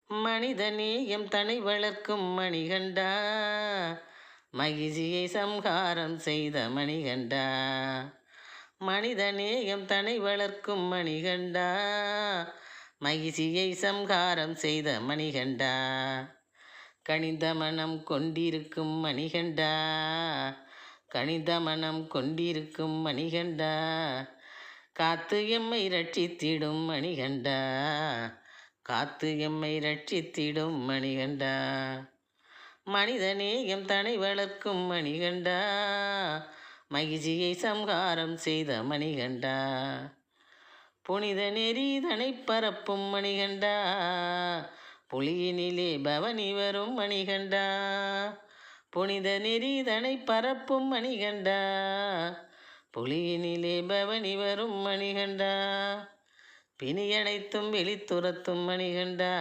மனிதநேயம் தனை வளர்க்கும் மணிகண்டா, மகிழ்ச்சியை சம்ஹாரம் செய்த மணிகண்டா. மனிதநேயம் தனை வளர்க்கும் மணிகண்டா, மகிழ்ச்சியை சம்ஹாரம் செய்த மணிகண்டா. கனிந்த மனம் கொண்டிருக்கும் மணிகண்டா, கனிந்த மனம் கொண்டிருக்கும் மணிகண்டா. காத்து எம்மை ரட்சித்திடும் மணிகண்டா, காத்து எம்மை ரட்சித்திடும் மணிகண்டா. மனிதநேயம் தனை வளர்க்கும் மணிகண்டா, மகிழ்ச்சியை சம்ஹாரம் செய்த மணிகண்டா. புனித நெறி தனை பரப்பும் மணிகண்டா, புலியினிலே பவனி வரும் மணிகண்டா. புனித நெறி தனை பரப்பும் மணிகண்டா, புலியினிலே பவனி வரும் மணிகண்டா. பிணியனைத்தும் வெளித்துரத்தும் மணிகண்டா,